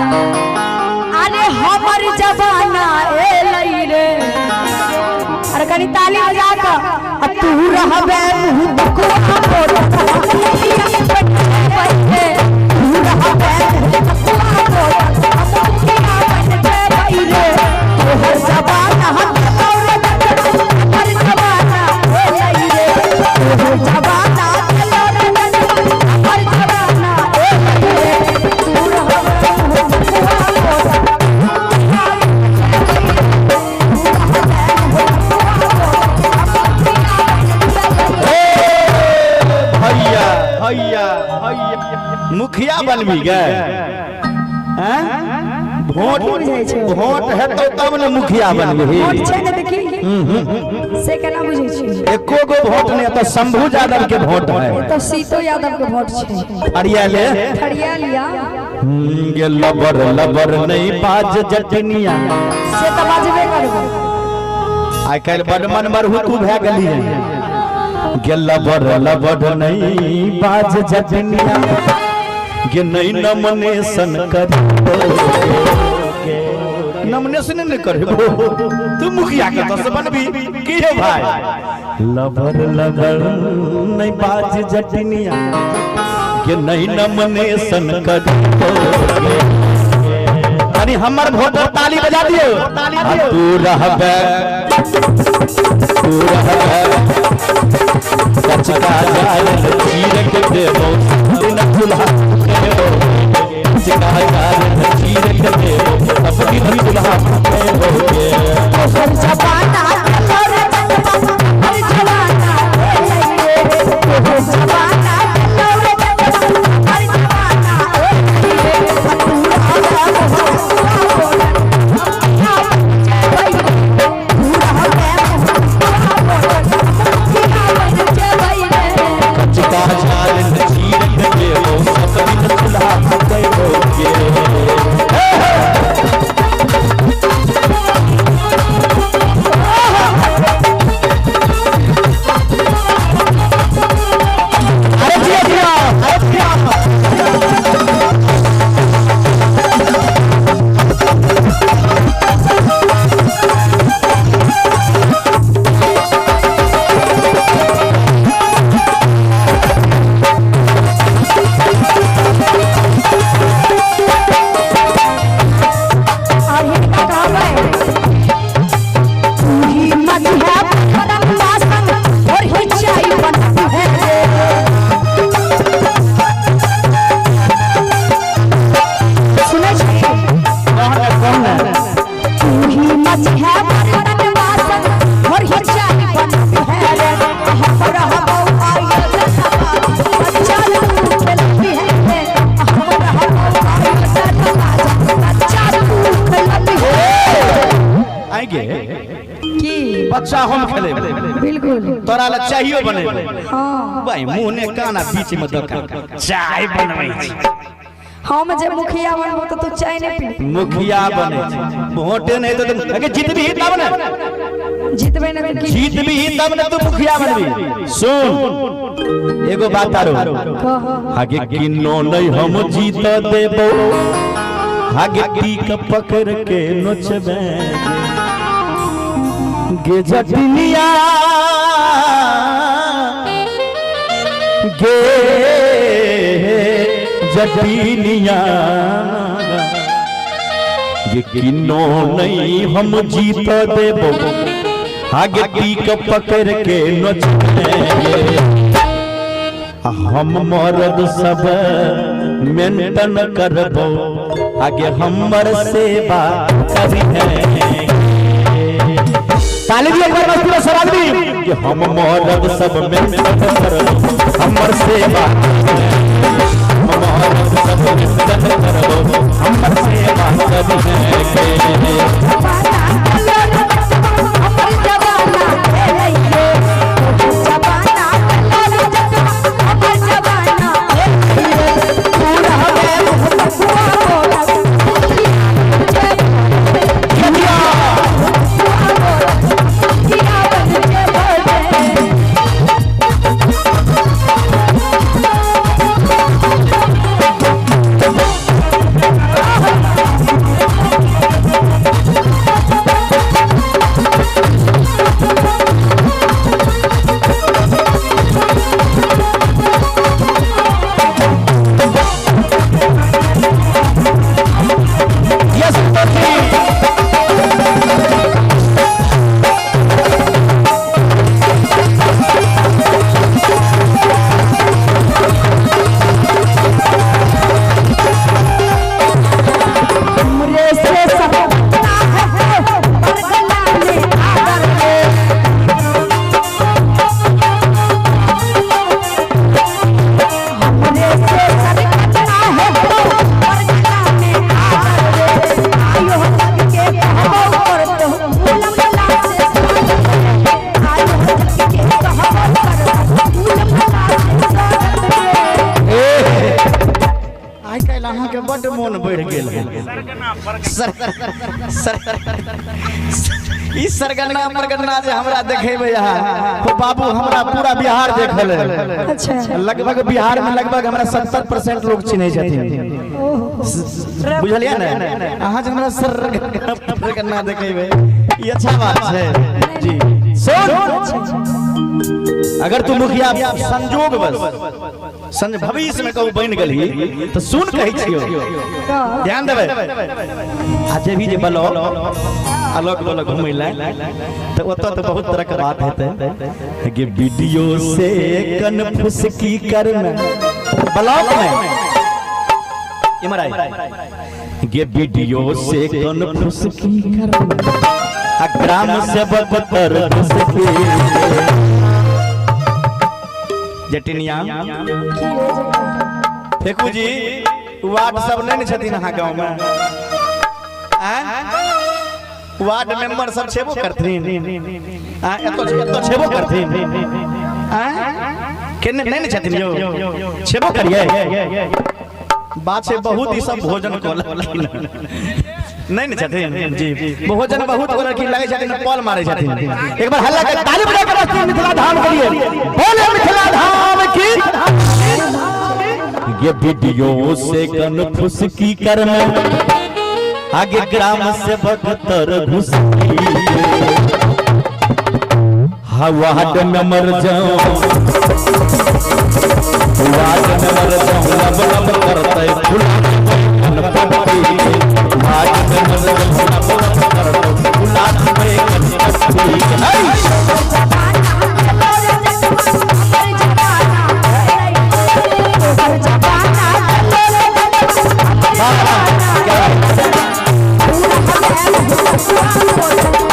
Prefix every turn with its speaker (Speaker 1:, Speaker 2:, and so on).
Speaker 1: अरे हमर जवाना एलै रे अरे कनी ताली बजा के तू रहबे मुंह बकुआ बोल तू रहबे
Speaker 2: मुखिया बनबी गए वोट वोट है तो तब न मुखिया बनबी
Speaker 1: वोट छै न देखी से केना बुझै छी
Speaker 2: एको गो वोट नहीं तो शंभू यादव के वोट है
Speaker 1: तो सीतो यादव के वोट छै
Speaker 2: फरिया ले
Speaker 1: फरिया लिया
Speaker 2: ये लबर लबर नहीं बाज जटनिया
Speaker 1: से त बाजबे करबो
Speaker 2: आइ काल बड़ मन मरहुतू भए गेली है ये लबर लबर नहीं बाज जटनिया ये नहीं नमनेशन कर नमनेशन नहीं करबो तू मुखिया के तो बनबी की है भाई लबर लबर नहीं बाज जटनिया ये नहीं नमनेशन कर अरे हमर वोट ताली बजा दियो तू रहबे कचका जाल चीर के देबो दिन दुल्हा कचका जाल चीर के देबो अपनी दुल्हा होगे
Speaker 1: हर जवाना हर जवाना हर जवाना
Speaker 2: बच्चा हम खेले
Speaker 1: बिल्कुल
Speaker 2: तोरा ला चाहिए बने
Speaker 1: हां
Speaker 2: भाई मुंह ने काना बीच में दो चाय बनबै छी
Speaker 1: हम जे मुखिया बनबो तो तू चाय नहीं पी
Speaker 2: मुखिया बने वोट नहीं तो अगे जीतबी तब ना
Speaker 1: जीतबे ना की
Speaker 2: जीतबी तब ना तू मुखिया बनबी सुन एगो बात आरो आगे किन्नो नहीं हम जीत देबो आगे टीक पकड़ के नोचबे गे जटनिया गे जटनिया ये किन्नो नहीं हम जीत देबो आगे टीक पकड़ के नोचेंगे हम मर्द सब मेंटेन करबो आगे हमर सेवा करी ताली भी एक बार मस्ती में सवाल भी कि हम मर्द सब मेंटेन करबो हमर सेवा हम मर्द सब मेंटेन करबो हमर सेवा करी
Speaker 3: इस सरगना परगना जे हमरा देखेबे यहाँ हो बाबू हमरा पूरा बिहार देखल है।
Speaker 1: अच्छा
Speaker 3: लगभग बिहार में लगभग हमरा 70% लोग चिन्हे छथिन। बुझलिए ना अहाँ जे हमरा सरगना परगना देखेबे ये अच्छा बात है जी। सुन अगर तू मुखिया संजोग बस भविष्य में कहू बन गली तो सुन कही छियो ध्यान देबे आज भी जे बलो अलग अलग घुमै ला तो ओतो तो बहुत तरह के बात हेते कि वीडियो से कन्फ्यूज की करना ब्लॉक में इमराई ये वीडियो से कन्फ्यूज की करना ग्राम से बदतर सके जटिनिया फेकू जी वार्ड सब नहीं छथिन अहाँ गांव में वार्ड मेंबर सब छेबो करथिन एतो छेबो करथिन केने नहीं छथिन यो छेबो करिए बात से बहुत ही सब भोजन को नहीं छथिन जी भोजन बहुत को लड़की लगे छथिन पॉल मारे छथिन। एक बार हल्ला कर ताली बजा कर मिथिला धाम के लिए बोले मिथिला धाम की।
Speaker 2: ये वीडियो से कन्फ्यूज की करना आगे ग्राम से बदतर घुस हवा में मर जाऊं वाद में मर जाऊं लब लब करते फूल वाद में मर जाऊं लब लब करते फूलात में
Speaker 1: Thank you.